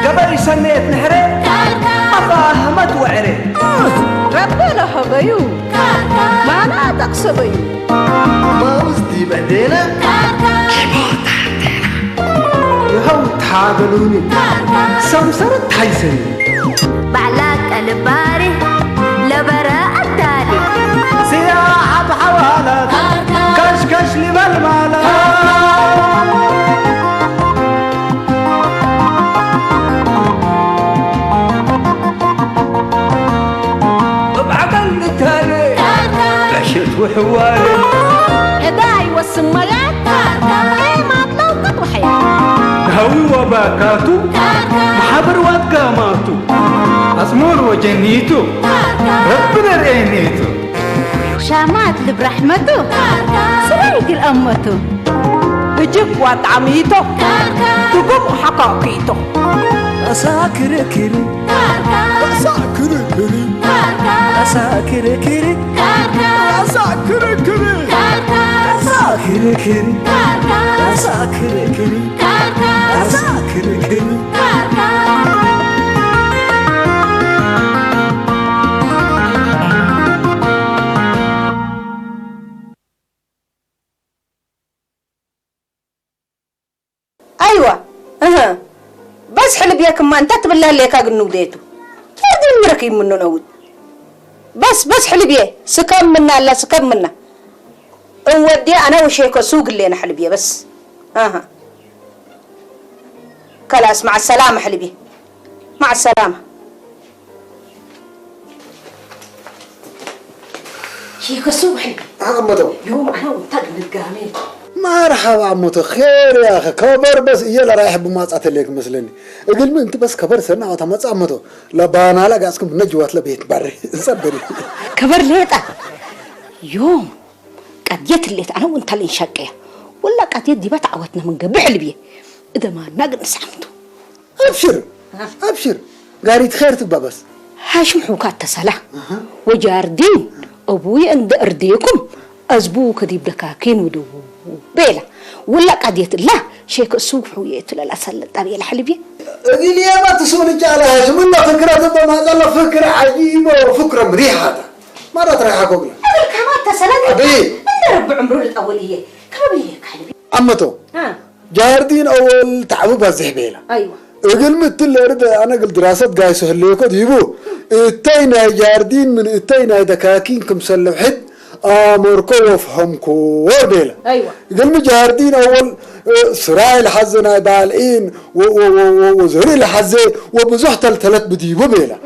قبل سنة نحرة الله ما توعره ربنا حبيو ما أنا تقصبيو ما وزدي بعدين يهو تعادلوني سمسرة تحيسني بعلاك الباري لبراء التالي سياحة بحوالك كشكش لي بالمالك وحوالي هداي والسميات ايه ما طلعت وحياة هوي وباكاتو محبر واتقاماتو أزمور وجنيتو ربنا رأينيتو شامات اللي برحمته سلايك الأمته بجيب وطعميته تقوم حقاقيته أساكر كري أساكر كري أساكر كري أساكر كري أساكر كري أساكر كري أساكر كري أيوة بس حلب ياك ما أنت تبلها ليك أقنو بديتو هذا المركي منه نود بس حلبيه سكم منا لا سكم منا ودي انا وشيكو سوق اللي انا حلبيه بس خلاص مع السلامه حلبيه مع السلامه شيكو سوق حلبي عمتو يوم انا وانت نتقامين مرحبا عمتو خير يا اخي كبر بس يلا رايح بماصعه لك مسلني اقول من انت بس كبر سنه وتمص عمتو لبانا لا قاسكم نجوات لبيت بري صبري كبر ليطا يوم قديت اللي انا وانت اللي نشقيه ولا قديت دي بتعوتنا من قبل حلبيه اذا ما نقنص عمتو ابشر قاريت خير تبقى بس هاشم حوكات تسلا وجاردين ابوي عند ارديكم ازبوك دي بدكاكين ودو بيلا ولا قديت الله شيك السوق حويت لا سلط ابي الحلبيه اقول يا ما تسولج على هاشم من فكره تبقى ما قال فكره عجيبه وفكره مريحه هذا ما راح اقول كمان تسلا ابي انت رب عمره الاوليه كم هيك حلبيه عمتو جاردين اول تعبوا بزحبيله ايوه اقل مثل ارد انا قل دراسه قايس هليكو ديبو اتينا جاردين من اتينا دكاكين كم سلوحد امركو وفهمكو وبيلا ايوه قل جاردين اول سراي الحزنا بالعين وزهري الحزه وبزحت ثلاث بديبو بيلا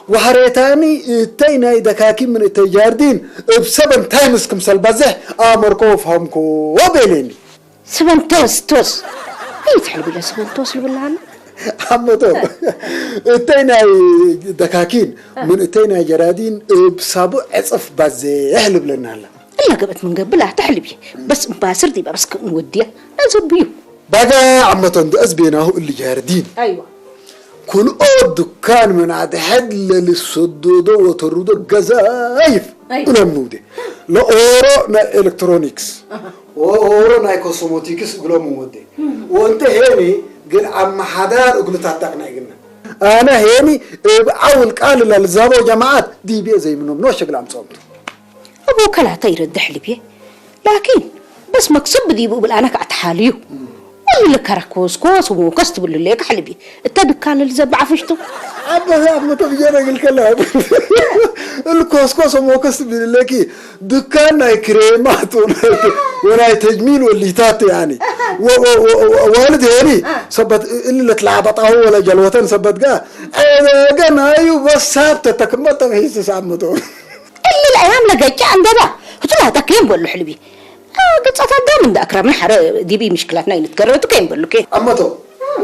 وحريتاني اتينا دكاكين من التجاردين بسبن تايمز كم سلبزح امركو وفهمكو وبيليني سبن توس ايه تحلبي لا سبن توس ولا عمتو اتينا دكاكين من اتينا جرادين بسابو عصف بازي احلب لنا هلا الا قبت من قبلها تحلبي بس مباسر دي بس نوديه نزبيو بقى عمتو عند ازبيناهو اللي جاردين ايوه كل دكان من عاد حد للسدودو وترودو جزايف ولا مودي لا اورو نا الكترونيكس اورو نا كوسموتيكس قولوا مودي وانت هني قل عم حدار قلت تعتقنا قلنا انا هيني اول قال للزابو جماعات دي بي زي منهم نو شغل عم صومت ابو كلا تيرد حلبيه لكن بس مكسب دي بقول انا قعدت حاليو ولا كركوس كوس وكست بقول لك حلبي انت كان الزب عفشته ابا ما تبينا قال كلام الكوسكوس وكست بقول لك دكان كريمات ولا تجميل والليتات يعني والد يعني سبت اللي تلعبط ولا جلوتين سبت قا انا قنا ايوه بس ثابته تكملت هي سامته اللي الايام لقيت عندنا قلت لها تكيم بقول له حلبي قلت أتدام من أكرم حر دي بي مشكلتنا نتكررت كيم بقول لك أما تو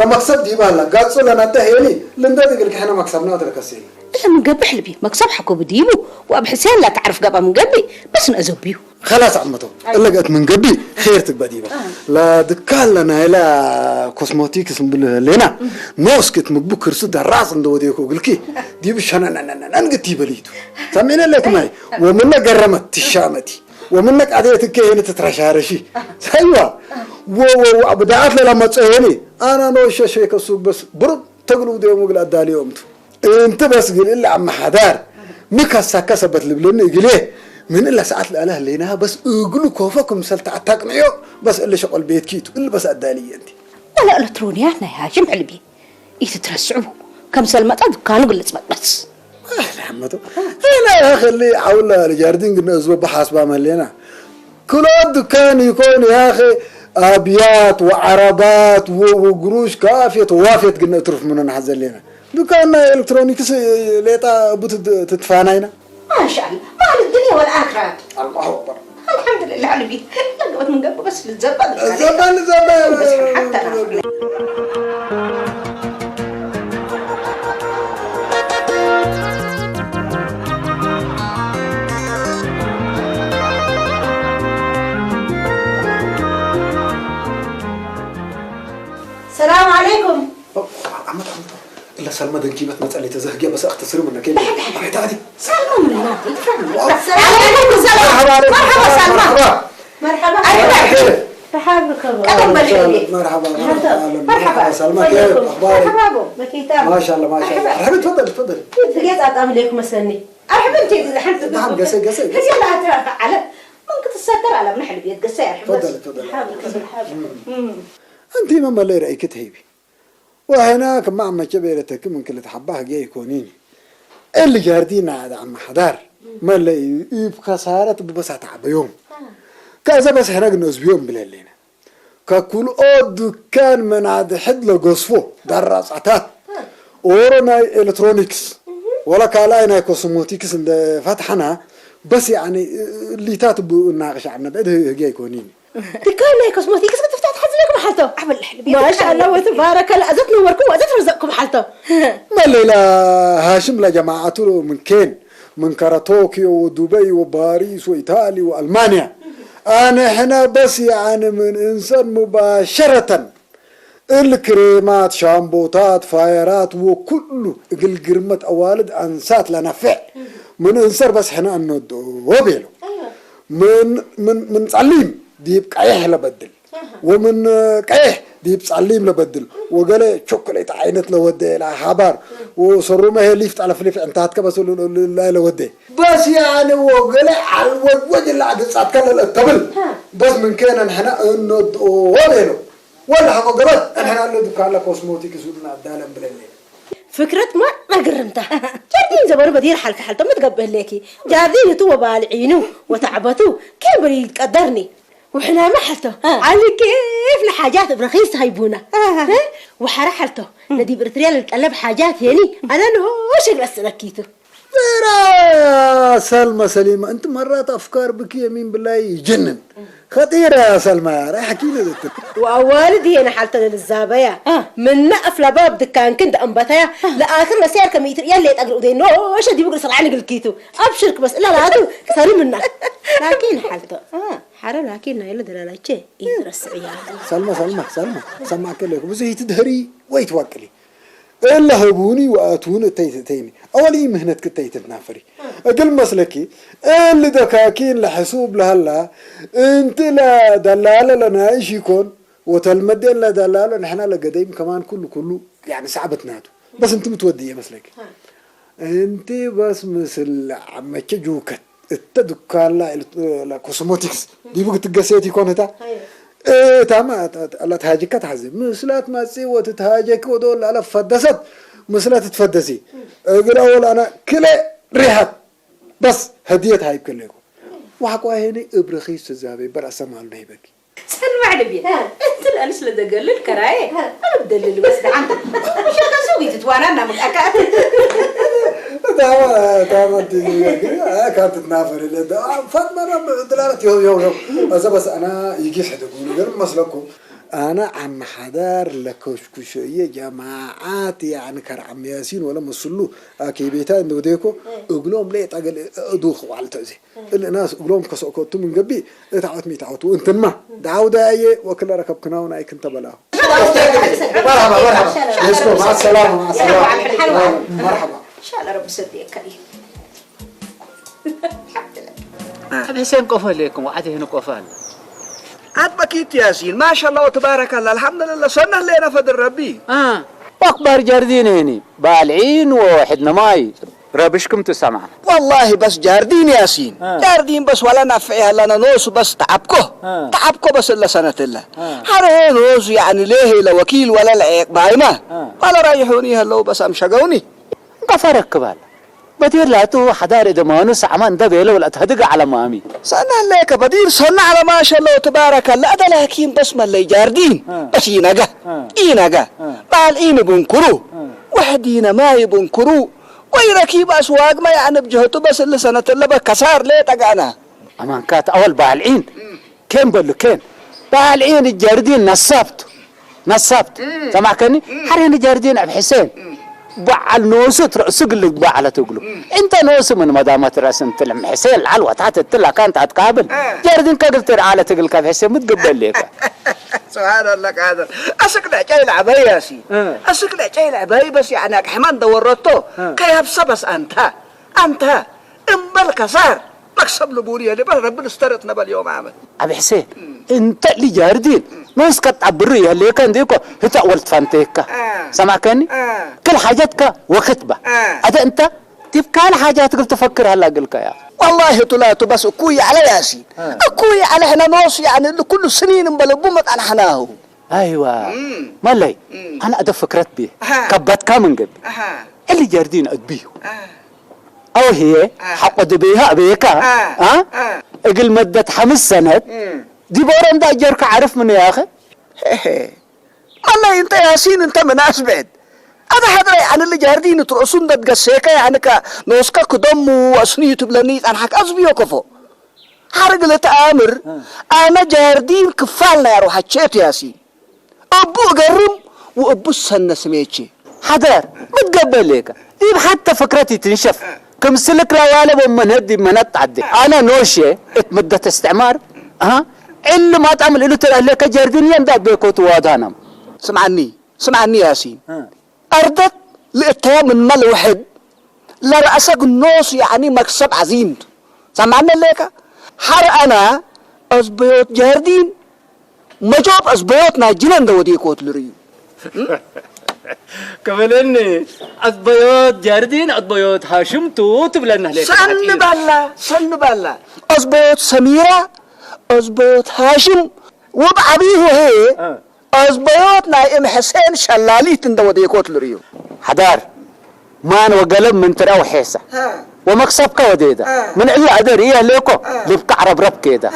لما كسب دي بالله قال صلا نتهيني لندا تقول لك إحنا مكسبنا وتركسين إلا من قبل حلبي مكسب حكوا بديبو وأبو حسين لا تعرف قبل من قبل بس نأذبيه خلاص أما تو إلا قلت من قبل خير تبقى ديبا لا دكال لنا إلى كوسموتيكس لنا موسكت مقبوك رصد الراس عنده وديكو قل كي ديب شنا ننقتي بليتو سمينا لك معي ومنا قرمت الشامتي ومنك عديتك هنا تترشارشي ايوه وبدعت لما تصيني انا نوش شيء كسوق بس برد تقولوا ديوم وقل ادالي يومت انت بس قل الا عم حدار مكسا كسبت لبلن قليه من الا ساعات الاله لينها بس اقولوا كوفكم سلت تقنعيو بس اللي شغل بيت كيتو اللي بس ادالي انت ولا الكترونياتنا يا هاشم علبي يتترسعوا كم سلمات كانوا قلت بس حمدو انا يا اخي اللي حول الجاردين قلنا اسبوع بحاسبه ملينا كل دكان يكون يا اخي ابيات وعربات وقروش كافيه ووافيه قلنا ترف مننا حزن لنا دكان الكترونيكس ليتا بوت تتفانينا ما شاء الله ما الدنيا والاخره الله اكبر الحمد لله علبي لقيت من قبل بس للزبال الزبال بس حتى أنا. السلام عليكم. عمد إلا سلمى دنكيبت مسألة تزهقية بس أختصر منك كيف؟ تعالي. سلمى من الله. السلام عليكم. مرحبا سلمى. مرحبا. مرحبا. مرحبا سلمى كيف أخبارك؟ مرحبا. ما شاء الله ما شاء الله. مرحبا تفضل. كيف أعمل لكم مسني؟ أرحب أنت الحين. نعم قصي. يلا على ممكن تستر على منحل بيت قصي أرحب. تفضل. حاضر. أنت ما اللي رأيك تهيبي وهناك مع ما كبيرتك من كل تحبها جاي يكونيني اللي جاردين هذا عم حدار ما اللي يبقى صارت بس تعب يوم كذا بس هناك نسبيهم بالليلة ككل دكان من عاد حد له قصفه دراس عتات ورونا إلكترونيكس ولا كالاينا كوسموتيكس عند فتحنا بس يعني اللي تاتبو ناقش عنا بعده جاي يكونيني تكاين كوسموتيكس تفتح حزلكم حالته ما شاء الله وتبارك الله أزت نوركم وأزت رزقكم حالته ما الليلة هاشم لا جماعته من كين من كاراتوكيو ودبي وباريس وإيطاليا وألمانيا أنا هنا بس يعني من إنسان مباشرة الكريمات شامبوتات فايرات وكله القرمة أوالد أنسات لنا فعل من إنسان بس هنا أنه وبيلو من تعليم ديب قايح لبدل ومن قايح ديب تعليم لبدل وقال شوكولات عينت لودي لا حبار وصروا ما هي ليفت على فليف انتات كبس لا لودي بس يعني وقال على الوجه اللي عاد كان الطبل بس من كان احنا انه ولا حققت احنا اللي دكان لا كوسموتيك سودنا عدالم بالليل فكرة ما قرمتها جاردين زمان بدير حالته متقبل ليكي جاردين تو بالعينو وتعبتو كيف بريد قدرني وحنا ما حلته على كيف الحاجات برخيص هيبونا وحرحلته ندي بريتريال القلب حاجات هني انا نوش بس ركيته يا سلمى سليمة انت مرات افكار بك يمين بالله يجنن خطيرة يا سلمى راح احكينا ذكر ووالدي انا حالته للزابية من نقف لباب دكان كنت انبتايا لاخر مسير كميتر يلي تقرؤ دي نوش دي بقرص العانق الكيتو ابشرك بس لا هذا صاري منك لكن حالته حرا لكن يلا دلالة شيء يدرس عيال سلمى سمعك لك بس هي تدهري ويتوكلي إلا هبوني وآتون التيتيني أولي مهنة كتيت نافري أقل مسلكي اللي دكاكين لحسوب لهلا أنت لا دلالة لنا إيش يكون وتلمدين لا دلالة نحن لقديم كمان كله يعني صعبتناتو بس أنت متودية مسلكي أنت بس مثل عم تجوكت التدكان لا كوسموتيكس دي بقى تقسيتي كون هتا تمام لا تهاجك تحزم مسلات ما تسي وتتهاجك ودول على فدست مسلات تفدسي اقول اول انا كله ريحت بس هديه هاي كلكم وحقوا هنا ابرخيس تزابي براس مال نيبك سلمى علبي انت الانس لدقل الكرايه انا بدلل بس عندك مش كسوي تتوانانا من اكاد تمام كانت تنافر اللي فاطمه دلالة يو هذا بس انا يجي حد يقول غير مسلكم انا عم حدار لكشكشيه جماعات يعني كرعم ياسين ولا مسلو كيبيتان دوديكو اقلوم ليه طقل ادوخ وعلى تزي الناس اقلوم كسوكتو من قبي تعوت ميتعوت وانت ما دعوده اي وكل ركب كناونا اي كنت بلاو مرحبا يسكو مع السلامه مرحبا ان شاء الله رب يسديك كريم الحمد لله حسين قفل لكم وعده هنا قفل عاد بكيت ياسين ما شاء الله وتبارك الله الحمد لله صرنا لنا فضل ربي أكبر جاردين هني بالعين وحدنا ماي رابشكم تسمعنا والله بس جاردين ياسين جاردين بس ولا نفعها لنا نوس بس تعبكو بس إلا سنة الله هذا نوس يعني ليه لا وكيل ولا العيق بايمة ولا رايحوني هلو بس أمشقوني قفرك كبال بدير لا تو حدار إذا ما نس عمان ده بيلو ولا تهدق على مامي صنع لك بدير صنع على ما شاء الله تبارك الله ده لكن بس ما اللي جاردين بس ينقى بالعين بنكرو وحدينا ما يبنكرو ويركيب أسواق ما يعني بجهته بس اللي سنة اللي بكسار ليه تقعنا أمان كات أول بالعين كين بلو كين بالعين الجاردين نصبت سمع كني حرين الجاردين أبو حسين بعل نوسو ترأسق اللي بعله تقولوا انت نوسو من مدامات راس انت لم حسين العلوة تحت التلا كانت تقابل جاردين كقلت على تقول كاب حسين متقبل ليك سبحان الله قادر أسكنا جاي العباية يا سي أسكنا جاي العباية بس يعني حمان دورته كي هبصة بس أنت إمبال كسار مكسب لبوريا اللي بل ربنا استرتنا باليوم عمل أبي حسين انت اللي جاردين ناس كتعبريها اللي كان ديكو هتا أول تفانتيكا سمع كني كل حاجتك وختبة هذا انت تبقى على حاجات قلت تفكر هلا قلك يا والله طلعت بس أكوي على ياسين أكوي على هنا ناس يعني كل السنين مبلبومت عن حناه أيوة مالي أنا أدف فكرت بيه كبت كامن قبل اللي جاردين أدبيه أو هي حقد بيها أبيكا أقل مدة 5 سنة دي بورم دا أجرك عارف من يا أخي والله أنت ياسين أنت مناسبة هذا حضر يعني اللي جاردين ترأسون دا تقسيكا يعني كنوسكا كدم وأسنية تبلانيت أنا حق أصبيو كفو حرق لتآمر أنا جاردين كفالنا يا روح هتشيت ياسين أبو قرم وأبو السنة سميتشي حضر متقبل ليك دي حتى فكرتي تنشف كم سلك روالب ومن هدي منت عدي أنا نوشي اتمدة استعمار اللي ما تعمل إلو ترى لك جاردين يندى بيكوت وادانم سمعني ياسين أردت لإتها من مال واحد لرأسك النوس يعني مكسب عظيم سمعنا لك حر أنا أصبيوت جاردين مجوب أصبيوت ناجلن دودي كوت لريو كملني أصبيوت جاردين أصبيوت هاشم توت بلنا لك سن بالله أصبيوت سميرة أصبيوت هاشم وبعبيه هي أصبيوت نائم حسين شلالي تندودي كوت لريو حدار مان وقلب من تراو حيسة ومكسبك وديدا من إلا أدريه ليكو لبك عرب رب كيدا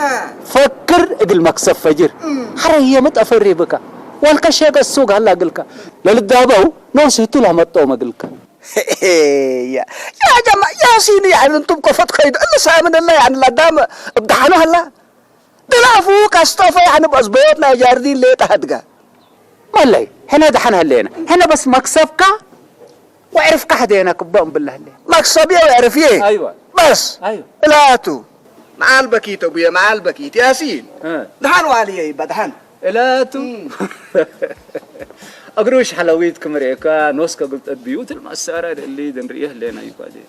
فكر إقل مكسب فجر حرية متأفري بك والكشيك السوق هلا قلك للدابو نوسيتو لها مطوم قلك يا جماعة يا سيدي يعني انتم كفت خيد إلا سامن الله يعني لدام ابدحنا هلا بلافوك استوفى يعني بأصبيتنا جاردين ليه تهدقا مالي هنا دحنا هلينا هنا بس مكسبك وعرفك حدينا كبام بالله ليه مكسبي وعرفيه أيوة بس أيوة لاتو مع البكيت أبويا مع البكيت ياسين دحان وعلي يبا دحان لاتو أقروش حلويتكم ريكا نوسكا قلت البيوت المأسارة اللي دنريه لنا يبادي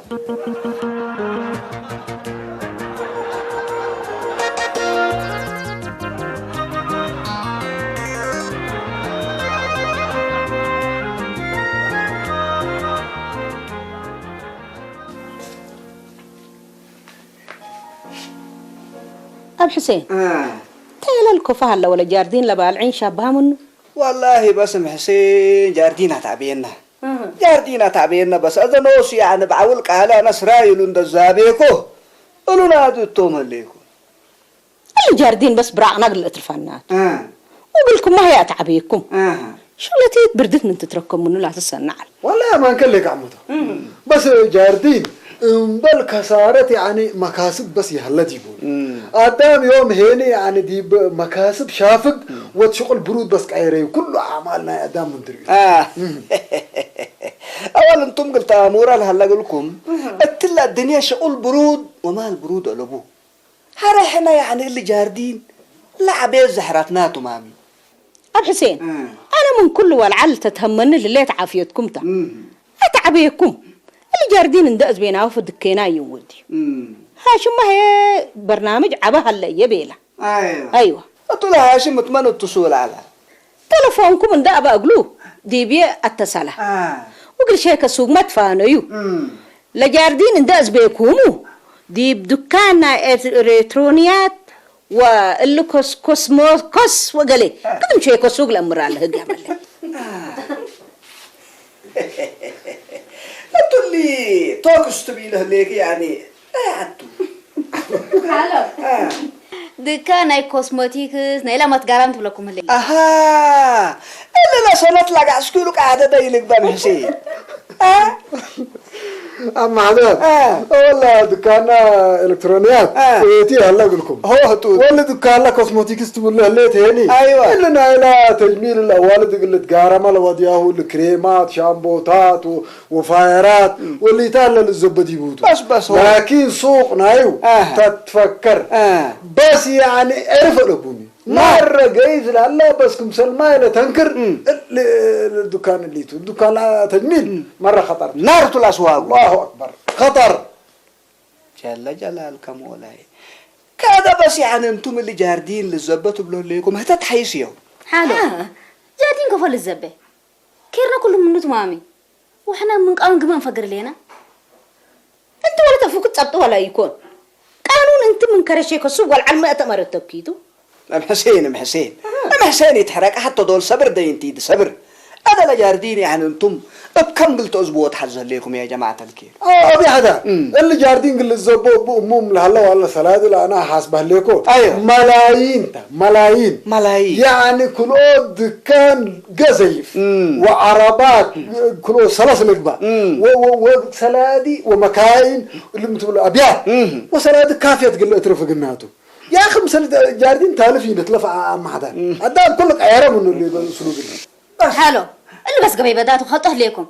أب حسين تيلا الكفة هلا ولا جاردين لبالعين شابها منه والله بس حسين جاردينا تعبينا جاردينا تعبينا بس هذا نوس يعني بعول قال ناس رايلون دزابيكو قالوا نادوا التوم ليكو اللي جاردين بس براع نقل الفنات وبلكم ما هي تعبيكم شو اللي تيت بردت من تتركم منه لا تسنعل والله ما نكلك عمته بس جاردين بل كسارت يعني مكاسب بس يهلا جيبون آدم يوم هيني يعني دي مكاسب شافق وتشغل برود بس كعيري كل أعمالنا آدم مندري أول أنتم قلت أمورا هلا لكم أتلا الدنيا شغل برود وما البرود ألبوه هرحنا يعني اللي جاردين لعبي زحراتنا تمامي أب حسين أنا من كل والعل تتهمني اللي تعافيتكم تا أتعبيكم اللي جاردين ندأز بينا وفدكينا يودي هاشم ما هي برنامج عبها هلا يبيله. أيوة. أطول هاشم متمنى اتصل على تلفونكم من ده أبى أقوله دي بيه اتصله. وقل شيء كسوق ما تفانيو. لجاردين انداز بيكومو دي بدكاننا إلكترونيات واللي كوس وقالي قدم شيء كسوق الأمر على هجامله. أنتوا اللي توكس تبيله ليك يعني عدتو. هلا. دكان كوسموتيكس نيلا ما تقارنت لكم اللي. أها. إلا لا سنة لقى عسكولك عادة دايلك بن حسين. أما هذا ولا دكان إلكترونيات تي هلا أقول لكم هو تو ولا دكان كوسموتيكس تقول له ليه تاني أيوة إلا نايلا تجميل الأوالد اللي تقارم على ودياه الكريمات شامبوتات وفايرات واللي تالا للزبدي بوتو بس هو لكن سوق نايو تتفكر بس يعني عرف لبوني مرة جايز لله بس كم سلمى إلى تنكر الدكان اللي تو الدكان تجميل مرة خطر نار الأسواق الله أكبر خطر جل جلالكم مولاي كذا بس يعني أنتم اللي جاردين للزبط بلو ليكم هتتحيسيو حلو جاردين كفل الزبة كيرنا كل منو تمامي وحنا من قانون قبل نفكر لينا أنت ولا تفوق تصبط ولا يكون قانون أنت من كرشيك السوق والعلم أتمر التوكيدو أم حسين يتحرك حتى دول صبر ده ينتيد صبر هذا لجاردين يعني أنتم بكم قلت أسبوع تحزن لكم يا جماعة الكير أبي هذا اللي جاردين قل الزبو أمم لهلا والله سلاد لا أنا حاسبه لكم أيوة ملايين يعني كل دكان جزيف وعربات كل سلاسل لقبة وسلادي ومكاين اللي متقول أبيات وسلاد كافية تقول اترفق الناتو يا أخي مثلا جاردين تالفين تلفع عم حدا أدام كلك عيرة منه اللي سلوك حلو اللي بس قبل بداتوا خطه ليكم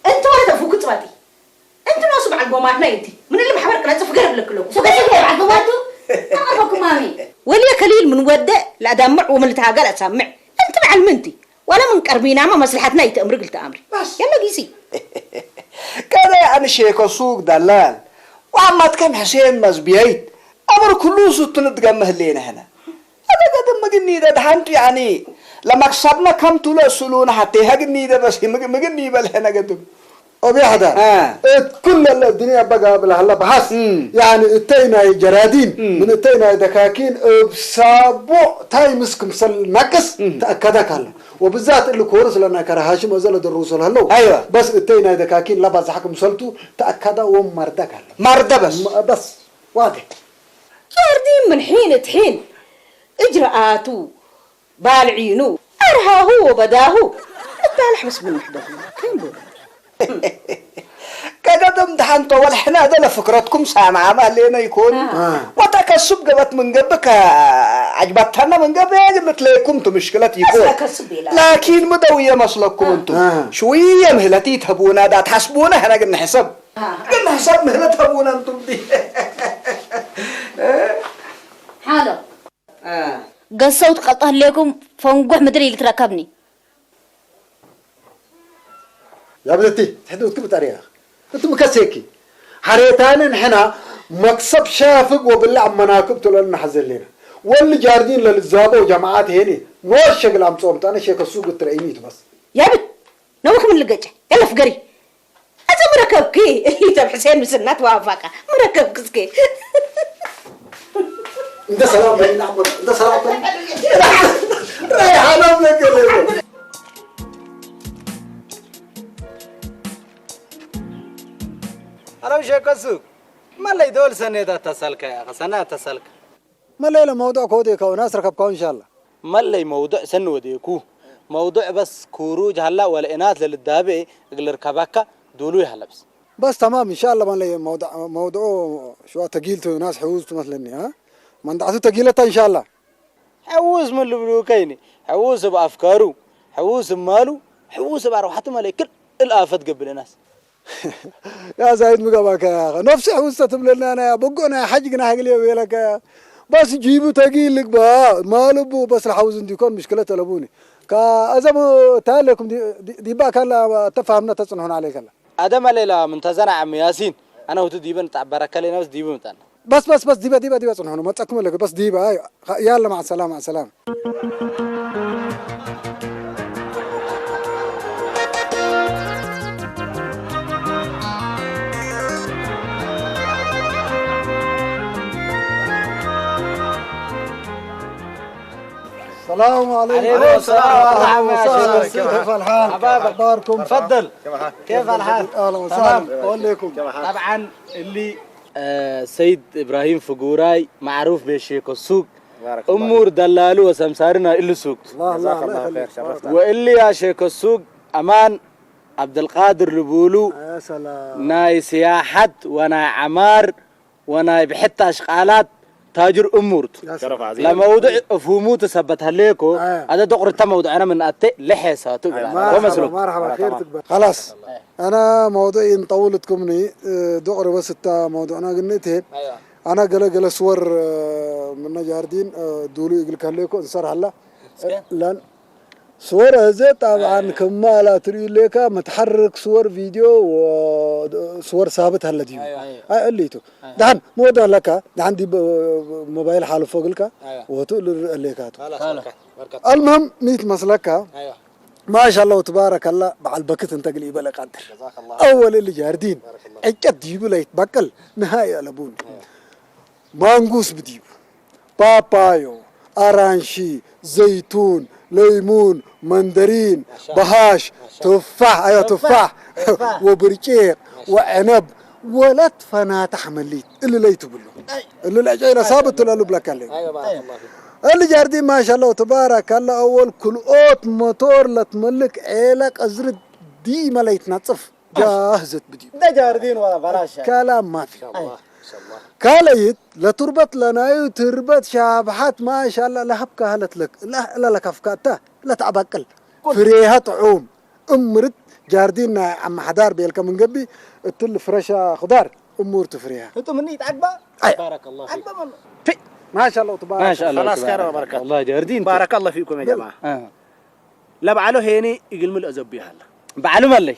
أنت ولا تفوق تصبطي أنت ناصب على البومات نايتي من اللي محبرك لا تفقر لك له فقط على البوماتو أعرفكم مامي ولي كليل من ودة لا دمع ومن تهاجل أسمع أنت معلمتي ولا من قربينا ما مصلحتنا يتأمر قلت أمري بس يلا قيسي كذا يعني شيك السوق دلال وعمات كم حسين مزبيت أمر كله ستون تجمع لينا هنا هذا قد ما قلني ده دحنت يعني لما كسبنا كم طول السلون حتى هقني ده بس ما قلني بالهنا قدم أبي هذا كل الدنيا بقى بالهلا بحث يعني اتينا جرادين من اتينا دكاكين بسابو تايمسكم سل نقص تأكدك هلا وبالذات اللي كورس لنا كرهاشم وزل الرسول هلا أيوة بس اتينا دكاكين لباس حكم سلتو تأكدا ومردك هلا مرد بس واضح جاردين من حين تحين إجراءاته بالعينو أرها هو بداهو البالح بس من وحده كم بقول كقدم دحنتوا والحنا هذا لفكرتكم سامعة ما لينا يكون وتكسب قبت من قبك عجبتنا من قبل مثلكم مشكلة يكون لكن مدوية مصلكم انتم شوية مهلتي تهبونا دا تحسبونا هنا قلنا حسب قلنا حسب مهلة تهبونا انتم دي حلو قصوت قطه لكم فنقوح مدري اللي تركبني يا بدتي تحدوا كيف تاريخ انتم مكسيكي حريتان حنا مكسب شافق وبالله مناكب تلنا حزن لنا واللي جاردين للزابه وجماعات هني مو الشغل عم صومت انا شيك السوق الترعينيت بس يا بت نوك من اللقجة يلا فقري أنت مركبكي اللي تبع حسين مسنات وافقة مركبكي ده سلام بين نعمل ده سلام بين رايح انا لك أنا شيء كسوق ما لا يدول سنة تسألك يا أخي سنة تسألك ما الليلة موضوع كودي كون ناس ركبكوا إن شاء الله ما اللي موضوع سنة وديكو موضوع بس كروج هلا والإناث للدابة يقدر ركبك دولوي هلا بس تمام إن شاء الله ما اللي موضوع شو تقيلته ناس حوزته مثلني ها من دعته تقيلة إن شاء الله حوز من اللي بلوكيني حوز بأفكاره حوز بماله حوز بأروحته مالي كل الآفات قبل الناس يا زايد مقابك يا أخي نفسي حوزته تبلنا أنا بقونا حجنا حقلي ويلك بس جيبوا تقيل لك بقى ما لبوا بس الحوز عندي يكون مشكلة تلبوني كأزموا تالكم دي بقى كلا تفهمنا تصنعون عليك كلا هذا ما ليلا منتظر عم ياسين أنا وتديبن تعبرك لي نفس ديبن تانا بس ديبا بس نحن ما تأكمل لك بس ديبا أيوة يلا مع السلامة مع السلامة. السلام عليكم. عليكم السلام ورحمة الله. كيف الحال؟ أخباركم؟ تفضل. كيف الحال؟ أهلا وسهلا. أقول لكم طبعا اللي سيد إبراهيم فقوراي معروف بالشيخ السوق أمور دلالو وسمسارنا اللي سوق الله واللي يا شيخ السوق أمان عبد القادر لبولو يا سلام. ناي سياحة وناي عمار وناي بحتى أشغالات تاجر أمورت شرف عظيم. لموضوع فهمو تثبتها ليكو هذا دقر تموضوع أنا من أتي لحساتو مرحبا خيرتك. خلاص أنا موضوعي نطولتكم ني دقر بس تا موضوعنا قلنته أنا قال صور من جاردين دولو يقول كهليكو انصر هلا لان صور هذا طبعا كمالا تري لك متحرك صور فيديو وصور ثابت هلا ديو قليتو دحن موضوع لك عندي موبايل حاله فوق لك وتقول لك المهم ميت مسلكه ما شاء الله وتبارك الله بعد بكت انت قليبه لك قدر اول اللي جاردين اجت ديبو لا يتبقل نهايه لبون مانغوس بديب بابايو أرانشي زيتون ليمون مندرين بهاش تفاح أيوة تفاح وبركيق وعنب ولا تفناتح مليت اللي ليتو بلو اللي الأجينا صابت ولا لبلك عليه اللي جاردين ما شاء الله وتبارك الله أول كل أوت موتور لتملك عيلك أزرد دي ما ليتنصف جاهزت بديب ده جاردين ولا فراشة كلام ما في كاليت لتربط لنا تربط شابحات ما شاء الله لهبك هلت لك لا لك افكاته لا تعبقل فريها طعوم امرت جاردين عم حدار بيلك من قبي التل فرشة خضار امور تفريها انتم مني تعقبه بارك الله فيك ما شاء الله تبارك ما شاء الله خلاص خير وبركة والله جاردين بارك الله فيكم يا جماعة. لا بعلو هيني يقلم الأزبي هلا بعلم اللي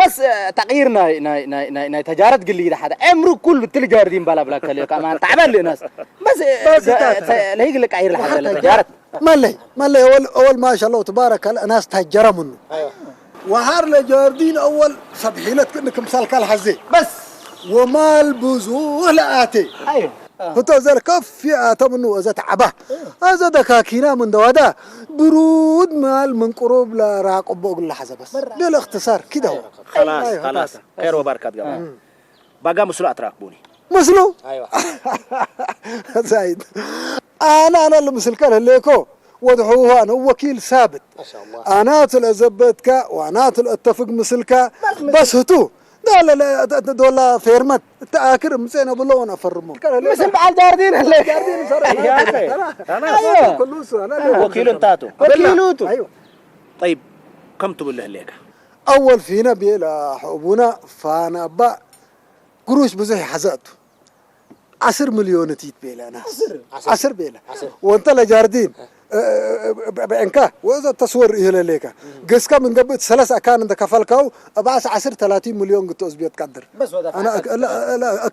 بس تغيير ناي تجارة قليلة هذا عمره كل بتل جاردين بلا كلي كمان تعبان لي ناس بس لا يقول لك عير هذا تجارة مالي اول ما شاء الله تبارك الله ناس تهجر منه وهار لجاردين اول صبحيلت كأنك مثال كالحزي بس ومال بزوه لآتي ايوه فتو ذلك كفي آتمنو أزا تعبه أزا دكاكينا من دوادا برود مال من قروب لا راقب بقول لحظة بس للاختصار كده هو خلاص خير وبركة جماعة. بقى مسلو أتراكبوني مسلو أيوة زايد أنا اللي مسلكه ليكو وضحوه أنا وكيل ثابت ما شاء الله. أنا الأزبتك وأنا أتفق مسلكه بس هتو لا دولا فيرمت تأكل مسين أبو الله وأنا فرمه مثل بعد جاردين اللي جاردين صار يا أخي أنا كلوسه أنا وكيل تاتو وكيلوتو أيوة. طيب كم تقول له ليك أول فينا بيلا حبونا فأنا با قروش بزوحي حزقته 10 مليون تيت بيلا أنا 10 بيلا وأنت لجاردين بعنكا وإذا تصور إيه ليك قسكا من قبل 3 أكان عند كفالكاو أبعث 30 مليون قلت أزبيت قدر بس أنا لا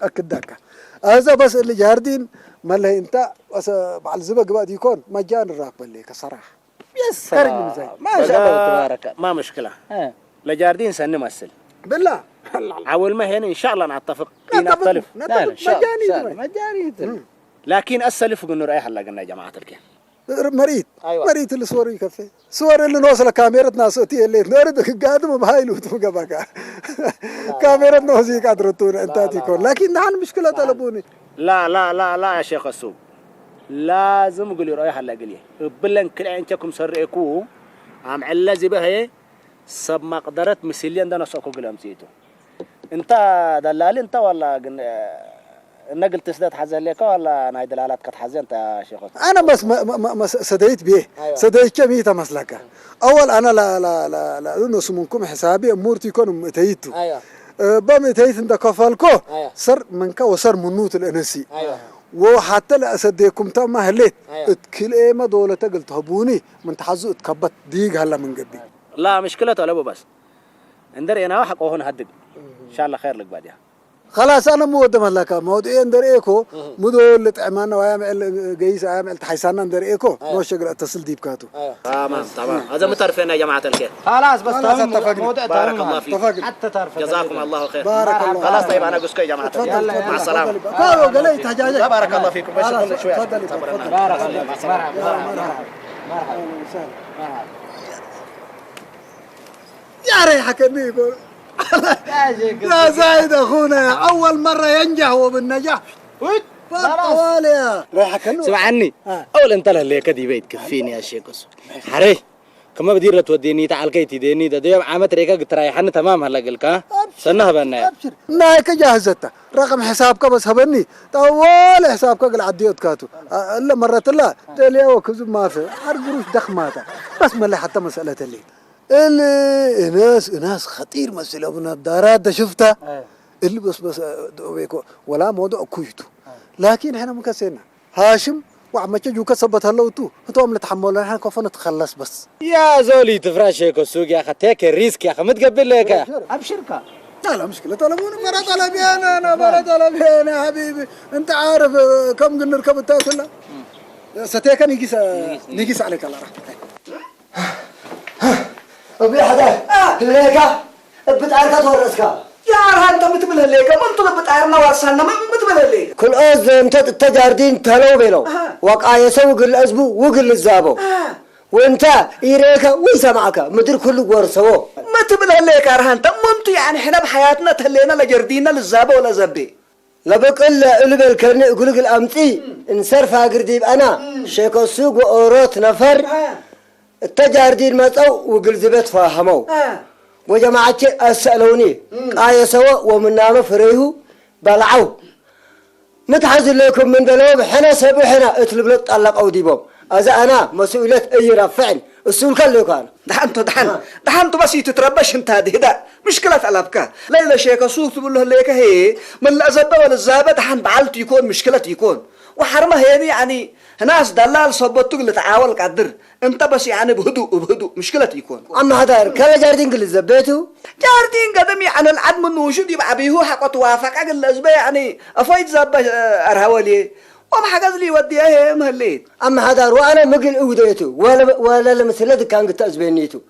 أكدك هذا بس اللي جاردين ما اللي أنت بس بعد زبق بعد يكون مجان الراقب ليك صراحة يس ما شاء الله تبارك ما مشكلة لجاردين سنمثل بالله عول ما هنا إن شاء الله نتفق نختلف مجاني لكن السلف قلنا رأي حلا قلنا يا جماعة الكين مريت أيوة. مريت اللي صور يكفي صور اللي نوصل كاميرتنا صوتي اللي نرد قادم بهايلو تبقى كاميرتنا وزي قادرتون انت تكون لكن نحن مشكلة طلبوني لا يا شيخ السوق لازم قولي رأي حلا قليه بلن كل عينكم سرقكو عم علازي بها سب ما قدرت مسليان ده نسوكو قلهم سيتو انت دلالي انت ولا النقل تسدد حزن لك ولا ناي دلالات قد حزن انت يا شيخ انا بس ما سديت به أيوة. سديت كمية مسلكة اول انا لا نسمونكم حسابي امورتي يكون متيتو ايوه بمتيت انت كفالكو أيوة. صر منك وصر منوت الانسي ايوه وحتى لا أصدقكم تما هليت أيوة. اتكل إيه ما دولة قلت هبوني من تحزو اتكبت ديق هلا من قبل لا مشكلة ولا بس عندنا أنا واحد قهون هدق إن شاء الله خير لك بعدها خلاص أنا مو قدام لك موضوعين دريكو مدول طعمنا ويعمل جيس يعمل تحسنا دريكو مو شغل اتصل ديب كاتو تمام هذا متعرفين يا جماعة الخير خلاص بس خلاص تمام اتفقنا. بارك الله فيك حتى تعرف جزاكم الله خير بارك الله. خلاص طيب أنا قصكي يا جماعة مع السلامة قالوا قليت حجاجك بارك الله فيكم بس كل شوية تفضل بارك الله فيك مرحبا يا ريحك يقول يا زايد اخونا اول مره ينجح هو بالنجاح طوال يا ريحك اسمع عني اول انت اللي كدي بيت كفيني يا شيخ حري كما بدير لا توديني تعال كي تديني ده ديب عامت ريكا تريحني تمام هلا قلك سنها بنا ابشر نايك جاهزته رقم حسابك بس هبني طوال حسابك قل عديت كاتو الا مرت لا تلي وكذب ما في قروش دخماته بس ما حتى مساله اللي ناس خطير مساله بنظارات ده شفتها اللي بس ولا موضوع كويتو لكن احنا مكسينا هاشم وعم تجوا كسبت هلوتو انتم نتحملوا احنا كيف نتخلص بس يا زولي تفرش هيك السوق يا اخي تيك الريسك يا اخي متقبل لك ابشرك لا مشكلة طلبوني مرة طلبي أنا مرة طلبي أنا يا حبيبي أنت عارف كم قلنا نركب التاكل ستيك نقيس عليك الله راح أبي حدا ليكا بتعرف تورسك يا عرها أنت متبله ليكا ما أنت بتعرفنا ورسنا ما متبله ليك كل أز أنت تجاردين تلو بيلو وقع يسوق الأزبو وقل الزابو وأنت إيريكا ويسمعك مدير كل ورثه ما تبله ليك عرها أنت ما أنت يعني إحنا بحياتنا تهلينا لجردينا للزابة ولا زبي لبق إلا اللي بالكرني يقول لك الأمتي انصرف أقرديب أنا شيك السوق وأوروت نفر التجاردين متو وقل زبت فاهموا وجماعتي أسألوني قاية سوا ومنام فريه بلعوا متحزن لكم من دلوب حنا سبحنا اتلب لطلق أو ديبهم أذا أنا مسؤولية أي رفعني السؤال كله كان دحنتو بس يتتربش انت هذا مشكلة ألبك ليلة شيخ سوق تقول له ليك هي من الأزبة ولا الزابة دحن بعلت يكون مشكلة يكون وحرمة هذه يعني ناس دلال صبتوا اللي تعاول قدر انت بس يعني بهدوء مشكلة يكون أما هذا كلا جاردين قل زبيته جاردين قدم يعني العدم النوشود يبقى بيهو حق توافق على الأزبة يعني أفايد زبة أرهولي وما حجز لي وديها هي مهليت أما هذا وأنا مقل أوديته ولا لمثل كان قد تزبينيته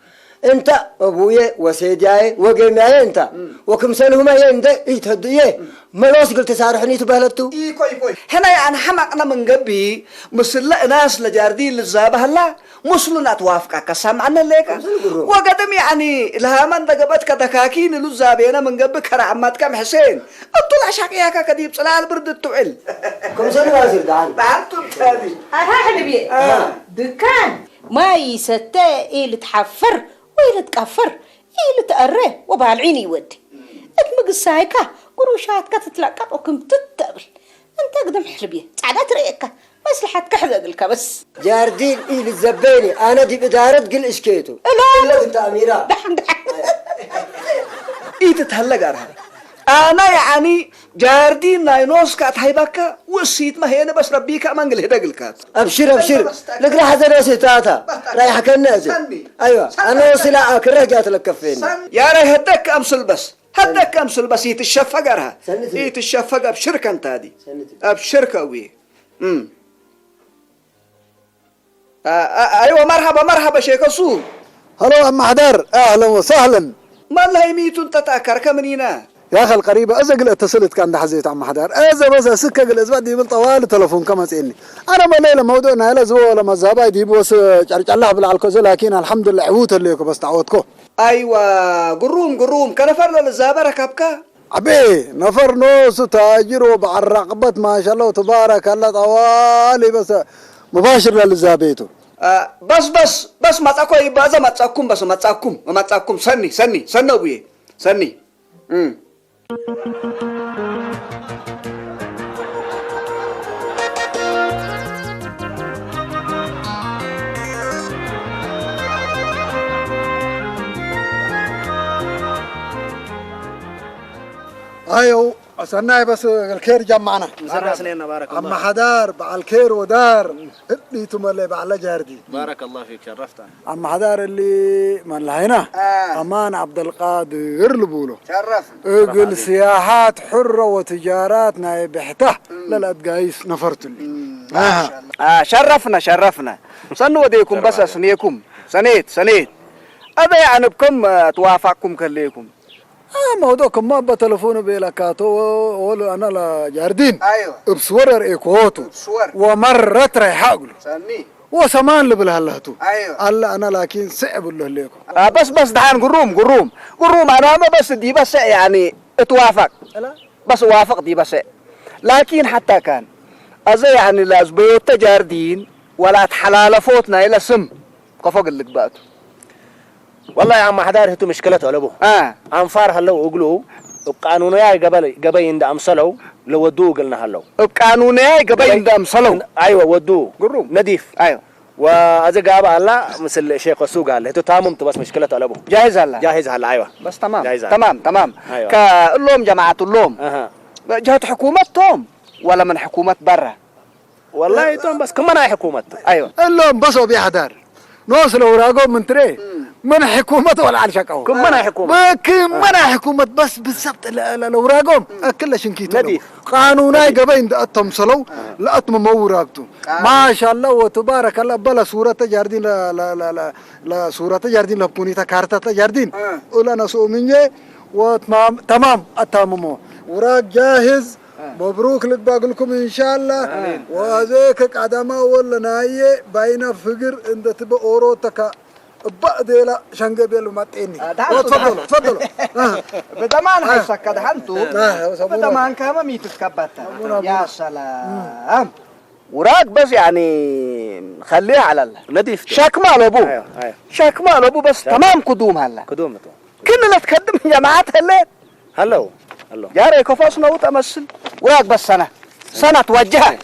أنت أبويا وسيدي وجماعي أنت وكم سنة هما يند يتهديه ما لوس قلت سارحني تبهلتو يكوي هنا يعني حمقنا من قبي مسل ناس لجاردين للزابة هلا مسلنا توافق كسمعنا لك وقدم يعني لها من دقبت كدكاكين للزابينا من قبي كرعمات كم حسين أطلع شقياك كديب صلاة البرد التعل كم سنة واسير دعان بعرفتم هذه حلبي دكان ما يستاء اللي تحفر ويلي تكفر يلي تقره وبالعين يودي اتمق السايكة قروشاتك تتلقط وكم تتقبل انت قدم حلبيه تعالات رأيك مصلحتك حذقلك بس جاردين إيه الزبيني أنا دي بإدارة قل إشكيتو لا أنت أميرة دحن إيه تتهلق أرها أنا يعني جاردين ناينوس كات هايبكا والسيت ما هي بس ربيك أمان قل هدق الكات أبشر لك راح هذا سيتاتا رايح كنازل أيوة أنا وصلا أكره جات لك كفين يا ري هدك أمسل بس يتشفق أرها يتشفق أبشرك أنت هذه أبشرك أوي أيوة مرحبا شيخ سو هلو أم حدار أهلا وسهلا ما الله يميتون تتأكر كمنينا يا أخي القريبة أزقل اتصلت كان ده حزيت عم حدار بس سكة قل أزباد دي بالطوال تلفون كما سئلني أنا ما ليلة موضوعنا هلا زوا ولا مذهبا دي بس الله بالعالكوز لكن الحمد لله عوت اللي بس تعودكو أيوة قروم كان فرنا للزابة ركبك عبي نفر نوس تاجر وبعرقبت ما شاء الله تبارك الله طوالي بس مباشر للزابيتو بس ما تأكل يبازا ما تأكل سني أبوي سني أيوة أصنعي بس الخير جمعنا زرع سنين بارك الله. أما حدار بعد الخير ودار اللي تملي بعد جاردي. بارك الله فيك شرفتنا. أما حدار اللي من هنا أمان عبد القادر لبولو. شرفنا. اقل سياحات حرة وتجارات نايب بحته لا تقايس نفرت لي. شرفنا صنوا وديكم بس سنيكم سنيت هذا يعني بكم توافقكم كليكم. موضوعكم ما بتلفون بيلاكاتو ولا أنا لا جاردين. أيوة. بصور إيكوتو. بصور. ومرت رايح أقول. سني. وسمان اللي بالهلهتو. أيوة. الله أنا لكن صعب الله ليكم. بس دحين قروم أنا ما بس دي بس يعني اتوافق. بس وافق دي بس. لكن حتى كان أزي يعني لازبيوت جاردين ولا تحلالفوتنا إلى سم كفوق اللي قباتو. والله يا عم حدار هتو مشكلته ولا بو أنفار هلو أقولوا قانونيا قبل عند أمثلوا لو ودوه قلنا هلو قانونيا قبل عند أمثلوا أيوة ودوه قروم نظيف أيوة وأذا قابل الله مثل شيخ السوق قال هتو تاممت بس مشكلته ولا بو جاهز هلا أيوة بس تمام جاهز تمام أيوة. كلهم جماعة اللوم جهة حكومتهم ولا من حكومة برا والله توم بس كمان هاي حكومة أيوة اللهم بسوا بيحدار نوصل وراقهم من تري من حكومة ولا عن شكاو كم منها حكومة منها حكومة بس بالضبط الأوراقهم كلها شنكيتو نظيف قانوناي قبين ده أتمصلوا لا أتم موراقتو ما شاء الله وتبارك الله بلا صورة جاردين لا صورة جاردين لا بونيتا كارتا جاردين ولا نسو مني وتمام تمام أتممو وراق جاهز مبروك لك باقلكم إن شاء الله وذيك قدما ولا ناية باينا فقر إن تبقى أوروتك بعد لا شنقبيل ما تاني تفضلوا بدمان حسك كده حنتو بدمان كما ميتسكبتا يا سلام وراك بس يعني خليه على الله نظيف شاك مال ابو أيوة. شاك مال ابو بس تمام قدوم هلا قدومته كنا نتقدم جماعات هلا هلو جاري كفاصنا وتمثل وراك بس سنة توجهك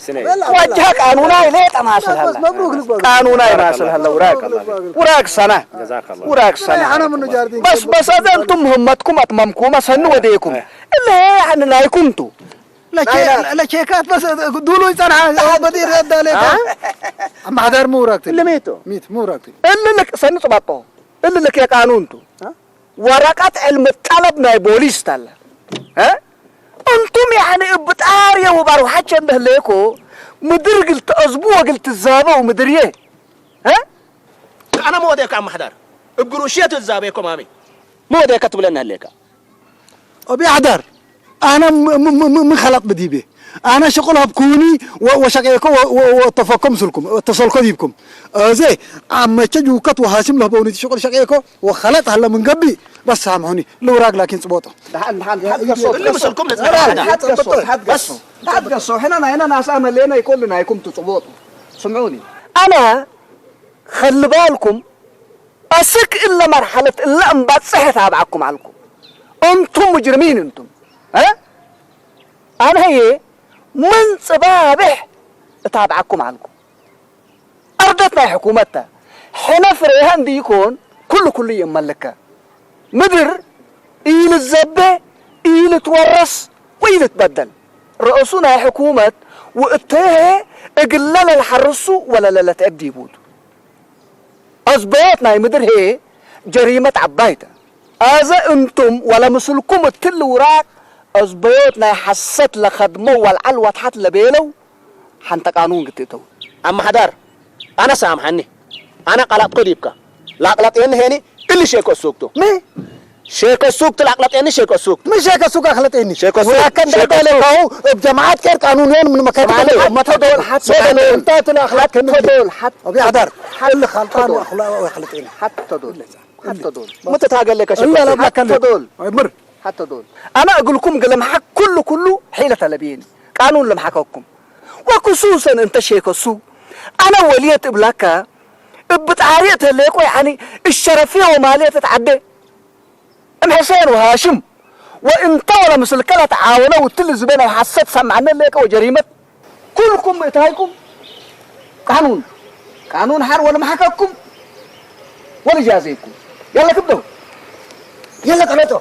قانوناي ليه تماثل هلا مبروك لك قانوناي ماثل هلا وراك سنة جزاك الله وراك سنة أنا من جاردين بس إذا أنتم همتكم أتممكم سنوا وديكم إلا يعني لا يكنتوا لا شيكات بس دولو يصنع بدير رد عليك أما حدار مو راكتي اللي ميتو مو راكتي إلا لك سنة صباطو إلا لك يا قانونتو ورقة علم الطلب ما بوليس تلا ها أنتم يعني بتعاريا وبروحات شنده ليكو مدير قلت أسبوع قلت الزابة ومدريه ها أنا مو وديك عم حدار بقروشية الزابيكم مامي مو وديك كتب لنا هليك أبي حدار أنا من خلق بديبه أنا شغلها بكوني وشقيكم وتفكم سلكم اتصلكم ديبكم زي أما تجوا كت وهاشم له بوني شغل شقيكم وخلط هلا من قبي بس سامحوني لو راق لكن صبوته حد قصو اللي مسلكم حد قصو هنا ناس أمل لنا يقول لنا يكون تصبوته سمعوني أنا خلي بالكم أسك إلا مرحلة إلا أنبات صحت أبعكم عنكم أنتم مجرمين أنتم ها أنا هي من صبابح أتابعكم عنكم أردتنا حكومتها حين فريهان دي يكون كل يملكها مدر إيل الزبة إيل تورس وإيل تبدل رئيسنا حكومة وإتها إقلال الحرسو ولا لا تأبدي بود أزباطنا مدر هي جريمة عبايته هذا أنتم ولا مسلكم التل وراك أزباطنا حست لخدمه والعلوة حت لبيلو حنت قانون قتيتو أما حدار أنا سامحني أنا قلت قريبك لا قلت إن هني اللي شيكو سوقته مي شيكو سوقت لا قلت إني شيكو سوقت مش هيك سوق أخلت إني شيكو سوق ولكن ده لقاه بجماعات كير قانونيين من مكاتب ما تدول حتى انت الأخلاق تدول حتى أبي حدار اللي خلطان وأخلاق وخلت إني حتى دول متى تاقل لك لا لا ما كان دول مر حتى دول أنا أقول لكم قلم حق كله حيلة لبين قانون لم حكوكم وخصوصا أنت شيخ السوق أنا ولية إبلاكا بتعاريت ليكو يعني الشرفية ومالية تتعدي أم حسين وهاشم وإنت ولا مثل كلا تعاونوا وتل زبينة وحسيت سمعنا ليك وجريمة كلكم إتهايكم قانون حر ولا محككم ولا جازيكم يلا كبدوا يلا تعالوا